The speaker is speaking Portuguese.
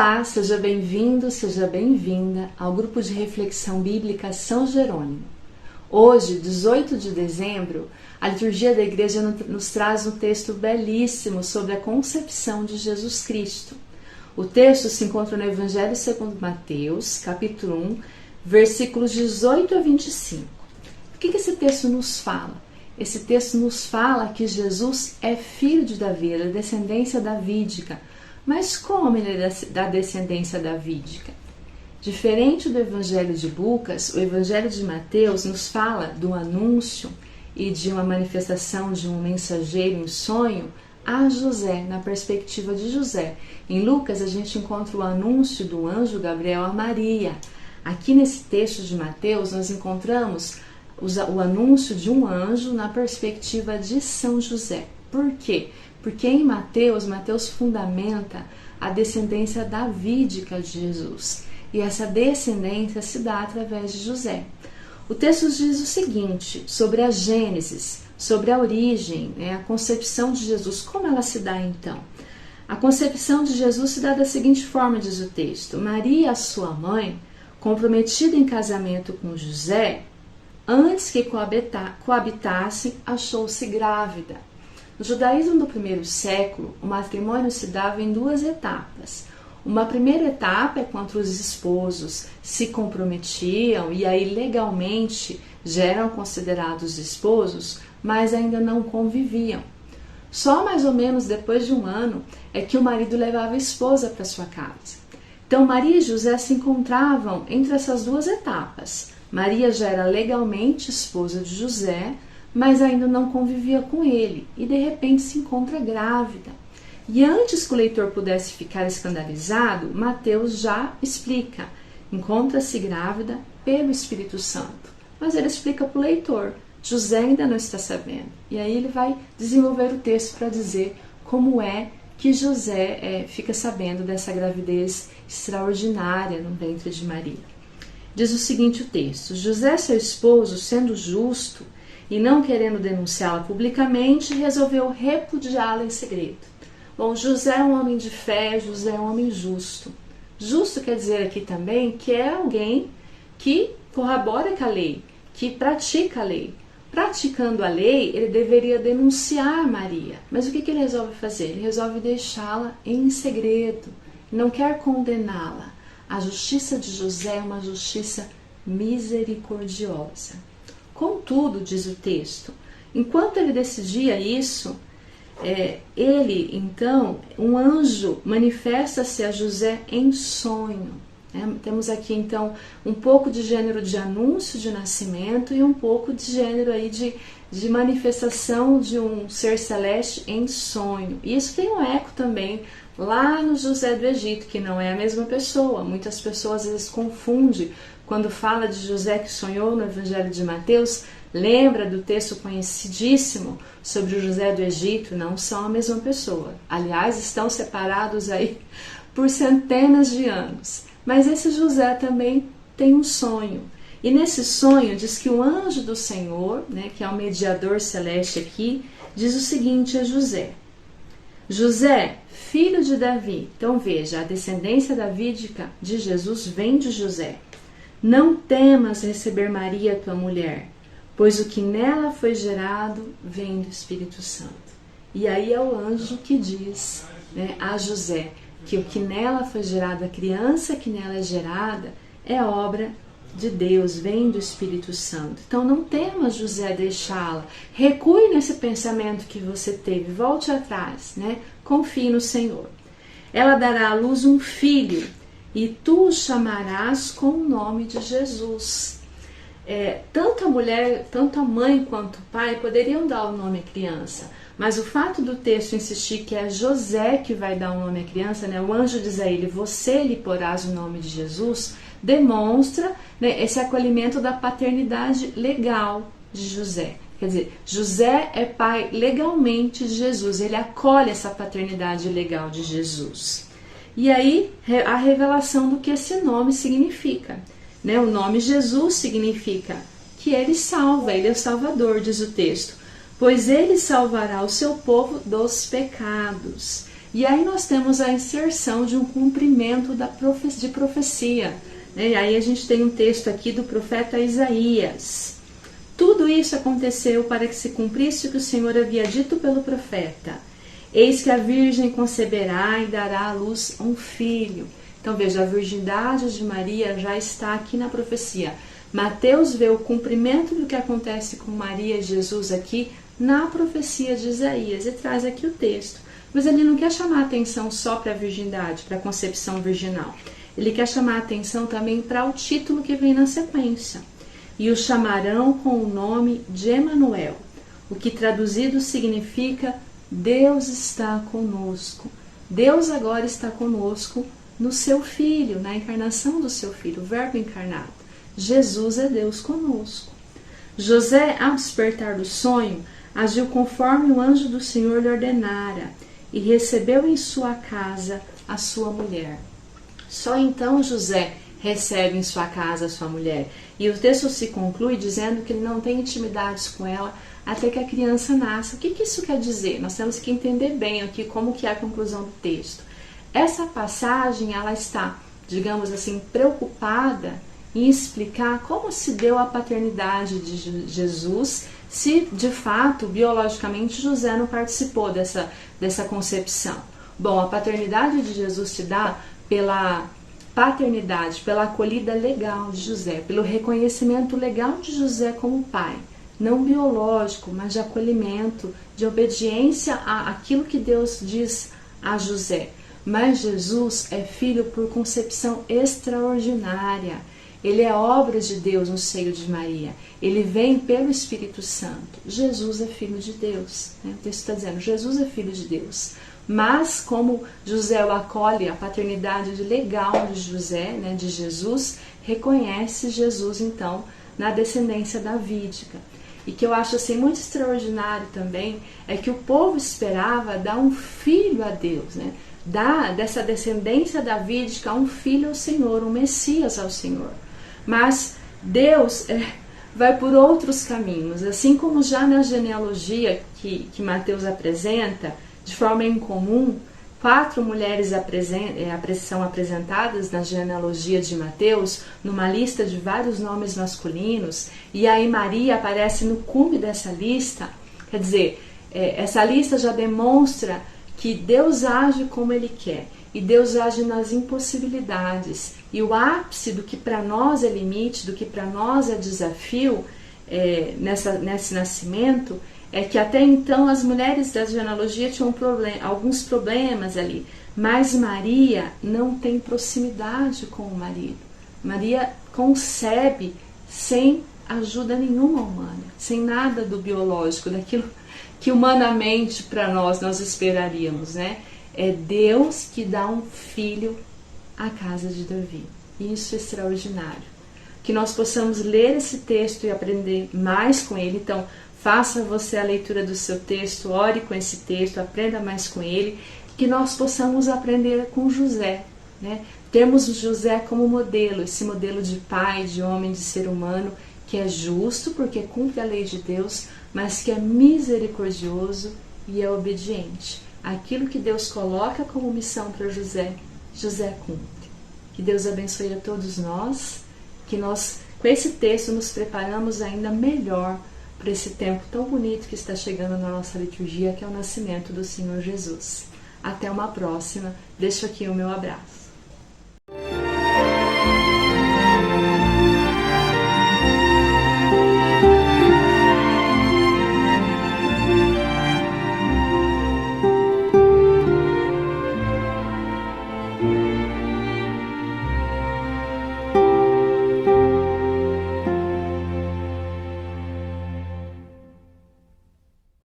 Olá, seja bem-vindo, seja bem-vinda ao grupo de reflexão bíblica São Jerônimo. Hoje, 18 de dezembro, a liturgia da igreja nos traz um texto belíssimo sobre a concepção de Jesus Cristo. O texto se encontra no Evangelho segundo Mateus, capítulo 1, versículos 18 a 25. O que esse texto nos fala? Esse texto nos fala que Jesus é filho de Davi, é da descendência davídica. Mas como ele é da descendência davídica? Diferente do Evangelho de Lucas, o Evangelho de Mateus nos fala do anúncio e de uma manifestação de um mensageiro em sonho a José, na perspectiva de José. Em Lucas, a gente encontra o anúncio do anjo Gabriel a Maria. Aqui nesse texto de Mateus, nós encontramos o anúncio de um anjo na perspectiva de São José. Por quê? Porque em Mateus fundamenta a descendência davídica de Jesus. E essa descendência se dá através de José. O texto diz o seguinte, sobre a Gênesis, sobre a origem, a concepção de Jesus. Como ela se dá então? A concepção de Jesus se dá da seguinte forma, diz o texto. Maria, sua mãe, comprometida em casamento com José, antes que coabitassem, achou-se grávida. No judaísmo do primeiro século, o matrimônio se dava em duas etapas. Uma primeira etapa é quando os esposos se comprometiam e aí legalmente já eram considerados esposos, mas ainda não conviviam. Só mais ou menos depois de um ano é que o marido levava a esposa para sua casa. Então Maria e José se encontravam entre essas duas etapas. Maria já era legalmente esposa de José, mas ainda não convivia com ele, e de repente se encontra grávida. E antes que o leitor pudesse ficar escandalizado, Mateus já explica, encontra-se grávida pelo Espírito Santo. Mas ele explica para o leitor, José ainda não está sabendo. E aí ele vai desenvolver o texto para dizer como é que José fica sabendo dessa gravidez extraordinária no ventre de Maria. Diz o seguinte o texto, José, seu esposo, sendo justo, e não querendo denunciá-la publicamente, resolveu repudiá-la em segredo. Bom, José é um homem de fé, José é um homem justo. Justo quer dizer aqui também que é alguém que corrobora com a lei, que pratica a lei. Praticando a lei, ele deveria denunciar Maria. Mas o que ele resolve fazer? Ele resolve deixá-la em segredo, não quer condená-la. A justiça de José é uma justiça misericordiosa. Contudo, diz o texto, enquanto ele decidia isso, um anjo manifesta-se a José em sonho. Temos aqui então um pouco de gênero de anúncio de nascimento e um pouco de gênero aí de manifestação de um ser celeste em sonho. E isso tem um eco também lá no José do Egito, que não é a mesma pessoa. Muitas pessoas às vezes confundem quando fala de José que sonhou no Evangelho de Mateus, lembra do texto conhecidíssimo sobre o José do Egito, não são a mesma pessoa. Aliás, estão separados aí por centenas de anos. Mas esse José também tem um sonho. E nesse sonho diz que o anjo do Senhor, que é o mediador celeste aqui, diz o seguinte a José. José, filho de Davi. Então veja, a descendência davídica de Jesus vem de José. Não temas receber Maria, tua mulher, pois o que nela foi gerado vem do Espírito Santo. E aí é o anjo que diz a José que o que nela foi gerado, a criança que nela é gerada, é obra de Deus, vem do Espírito Santo. Então não temas, José, deixá-la. Recue nesse pensamento que você teve, volte atrás, confie no Senhor. Ela dará à luz um filho, e tu o chamarás com o nome de Jesus. Tanto a mulher, tanto a mãe quanto o pai poderiam dar o nome à criança, mas o fato do texto insistir que é José que vai dar o nome à criança, o anjo diz a ele, você lhe porás o nome de Jesus, demonstra esse acolhimento da paternidade legal de José. Quer dizer, José é pai legalmente de Jesus, ele acolhe essa paternidade legal de Jesus. E aí, a revelação do que esse nome significa. O nome Jesus significa que ele salva, ele é o Salvador, diz o texto. Pois ele salvará o seu povo dos pecados. E aí nós temos a inserção de um cumprimento de profecia. Né? E aí a gente tem um texto aqui do profeta Isaías. Tudo isso aconteceu para que se cumprisse o que o Senhor havia dito pelo profeta. Eis que a virgem conceberá e dará à luz um filho. Então veja, a virgindade de Maria já está aqui na profecia. Mateus vê o cumprimento do que acontece com Maria e Jesus aqui na profecia de Isaías e traz aqui o texto. Mas ele não quer chamar a atenção só para a virgindade, para a concepção virginal. Ele quer chamar a atenção também para o título que vem na sequência. E o chamarão com o nome de Emanuel, o que traduzido significa Deus está conosco. Deus agora está conosco no seu Filho, na encarnação do seu Filho, o Verbo encarnado. Jesus é Deus conosco. José, ao despertar do sonho, agiu conforme o anjo do Senhor lhe ordenara e recebeu em sua casa a sua mulher. Só então José recebe em sua casa a sua mulher. E o texto se conclui dizendo que ele não tem intimidades com ela até que a criança nasça. O que isso quer dizer? Nós temos que entender bem aqui como que é a conclusão do texto. Essa passagem, ela está, digamos assim, preocupada em explicar como se deu a paternidade de Jesus, se de fato, biologicamente, José não participou dessa concepção. Bom, a paternidade de Jesus se dá pela paternidade, pela acolhida legal de José, pelo reconhecimento legal de José como pai, não biológico, mas de acolhimento, de obediência àquilo que Deus diz a José. Mas Jesus é filho por concepção extraordinária. Ele é obra de Deus no seio de Maria. Ele vem pelo Espírito Santo. Jesus é filho de Deus. Né? O texto está dizendo, Jesus é filho de Deus. Mas como José o acolhe, a paternidade legal de José, né, de Jesus, reconhece Jesus então na descendência davídica. E que eu acho assim muito extraordinário também é que o povo esperava dar um filho a Deus, né? Dar dessa descendência davídica um filho ao Senhor, um Messias ao Senhor. Mas Deus vai por outros caminhos, assim como já na genealogia que Mateus apresenta, de forma incomum, 4 mulheres são apresentadas na genealogia de Mateus, numa lista de vários nomes masculinos, e aí Maria aparece no cume dessa lista. Quer dizer, essa lista já demonstra que Deus age como Ele quer, e Deus age nas impossibilidades, e o ápice do que para nós é limite, do que para nós é desafio, nesse nascimento, é que até então as mulheres da genealogia tinham alguns problemas ali, mas Maria não tem proximidade com o marido. Maria concebe sem ajuda nenhuma humana, sem nada do biológico, daquilo que humanamente para nós esperaríamos, né? É Deus que dá um filho à casa de Davi. Isso é extraordinário. Que nós possamos ler esse texto e aprender mais com ele. Então, faça você a leitura do seu texto, ore com esse texto, aprenda mais com ele, que nós possamos aprender com José, né? Temos José como modelo, esse modelo de pai, de homem, de ser humano, que é justo porque cumpre a lei de Deus, mas que é misericordioso e é obediente. Aquilo que Deus coloca como missão para José, José cumpre. Que Deus abençoe a todos nós, que nós, com esse texto, nos preparamos ainda melhor para esse tempo tão bonito que está chegando na nossa liturgia, que é o nascimento do Senhor Jesus. Até uma próxima. Deixo aqui o meu abraço.